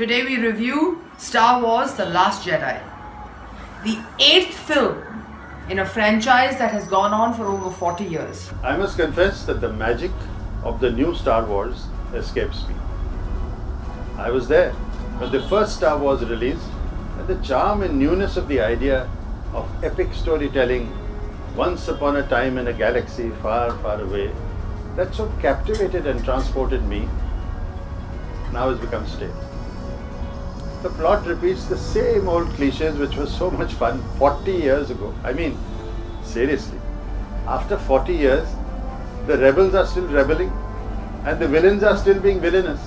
Today we review Star Wars The Last Jedi, the 8th film in a franchise that has gone on for over 40 years. I must confess that the magic of the new Star Wars escapes me. I was there when the first Star Wars released, and the charm and newness of the idea of epic storytelling once upon a time in a galaxy far, far away, that so captivated and transported me, now has become stale. The plot repeats the same old cliches which was so much fun 40 years ago. I mean, seriously, after 40 years, the rebels are still rebelling and the villains are still being villainous.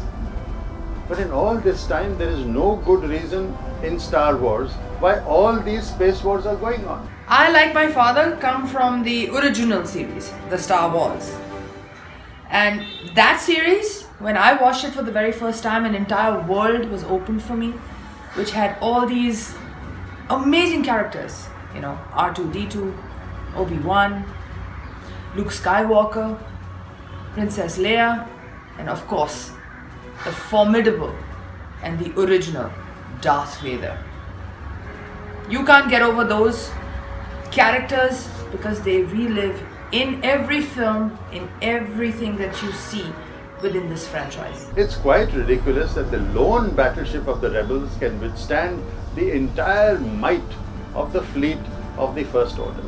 But in all this time, there is no good reason in Star Wars why all these space wars are going on. I, like my father, come from the original series, the Star Wars. And that series, when I watched it for the very first time, an entire world was opened for me, which had all these amazing characters. You know, R2-D2, Obi-Wan, Luke Skywalker, Princess Leia, and of course, the formidable and the original Darth Vader. You can't get over those characters because they relive in every film, in everything that you see within this franchise. It's quite ridiculous that the lone battleship of the rebels can withstand the entire might of the fleet of the First Order.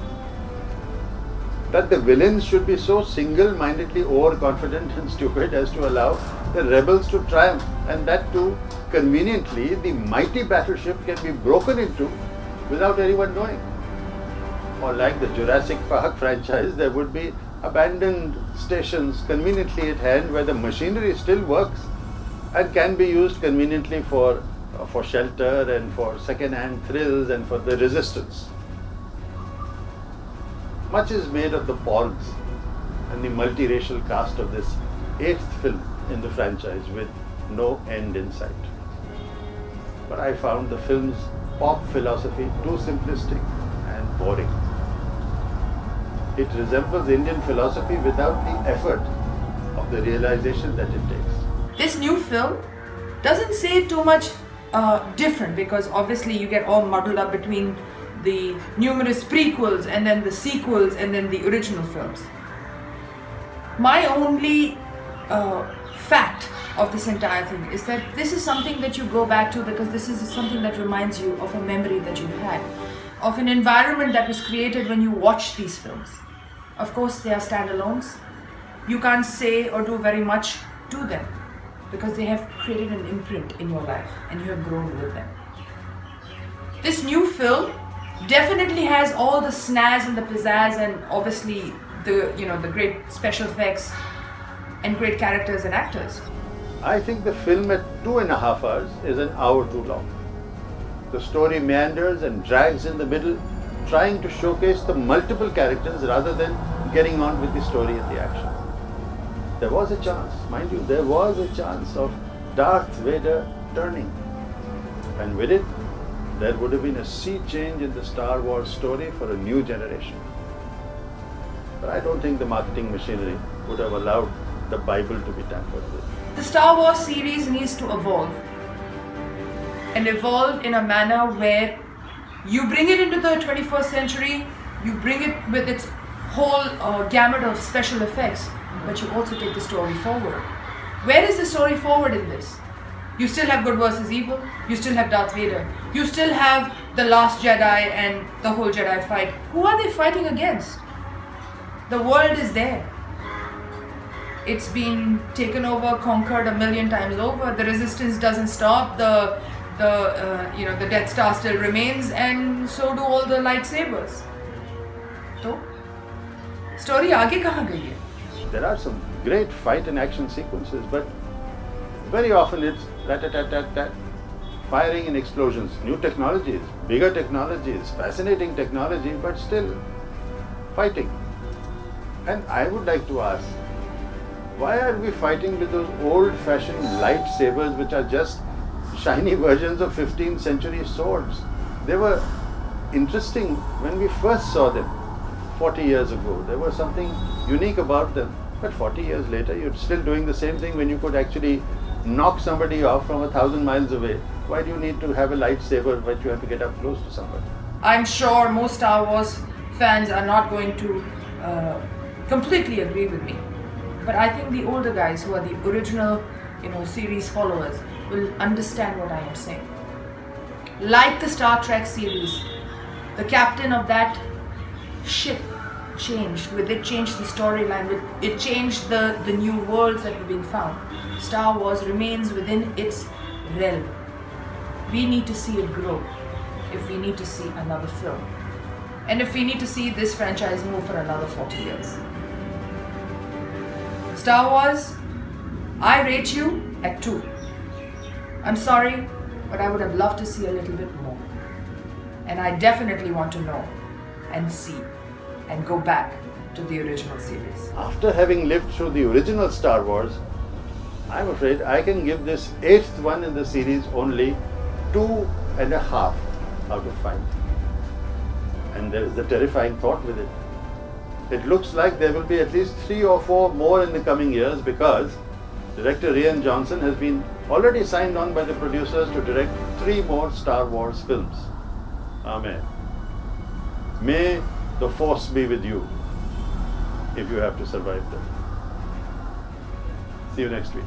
That the villains should be so single-mindedly overconfident and stupid as to allow the rebels to triumph, and that too conveniently the mighty battleship can be broken into without anyone knowing. Or like the Jurassic Park franchise, there would be abandoned stations conveniently at hand where the machinery still works and can be used conveniently for shelter and for second-hand thrills and for the resistance. Much is made of the Porgs and the multiracial cast of this 8th film in the franchise with no end in sight. But I found the film's pop philosophy too simplistic and boring. It resembles Indian philosophy without the effort of the realization that it takes. This new film doesn't say too much different, because obviously you get all muddled up between the numerous prequels and then the sequels and then the original films. My only fact of this entire thing is that this is something that you go back to because this is something that reminds you of a memory that you had, of an environment that was created when you watch these films. Of course, they are standalones. You can't say or do very much to them because they have created an imprint in your life and you have grown with them. This new film definitely has all the snazz and the pizzazz and obviously the great special effects and great characters and actors. I think the film at 2.5 hours is an hour too long. The story meanders and drags in the middle, trying to showcase the multiple characters rather than getting on with the story and the action. There was a chance, mind you, there was a chance of Darth Vader turning. And with it, there would have been a sea change in the Star Wars story for a new generation. But I don't think the marketing machinery would have allowed the Bible to be tampered with. The Star Wars series needs to evolve, and evolve in a manner where you bring it into the 21st century, you bring it with its whole gamut of special effects, but you also take the story forward. Where is the story forward in this? You still have good versus evil, you still have Darth Vader, you still have the Last Jedi and the whole Jedi fight. Who are they fighting against? The world is there. It's been taken over, conquered 1,000,000 times over. The resistance doesn't stop. The Death Star still remains, and so do all the lightsabers. So, story आगे कहाँ गई है? There are some great fight and action sequences, but very often it's rat-tat-tat-tat, firing and explosions, new technologies, bigger technologies, fascinating technology, but still fighting. And I would like to ask, why are we fighting with those old-fashioned lightsabers which are just shiny versions of 15th century swords? They were interesting when we first saw them 40 years ago. There was something unique about them. But 40 years later, you're still doing the same thing when you could actually knock somebody off from 1,000 miles away, why do you need to have a lightsaber but you have to get up close to somebody? I'm sure most Star Wars fans are not going to completely agree with me. But I think the older guys who are the original, series followers will understand what I am saying. Like the Star Trek series, the captain of that ship changed. With it changed the storyline, with it changed the new worlds that were being found. Star Wars remains within its realm. We need to see it grow if we need to see another film. And if we need to see this franchise move for another 40 years. Star Wars, I rate you at 2. I'm sorry, but I would have loved to see a little bit more. And I definitely want to know and see and go back to the original series. After having lived through the original Star Wars, I'm afraid I can give this 8th one in the series only 2.5 out of 5. And there is the terrifying thought with it. It looks like there will be at least 3 or 4 more in the coming years because director Rian Johnson has been already signed on by the producers to direct 3 more Star Wars films. Amen. May the Force be with you if you have to survive them. See you next week.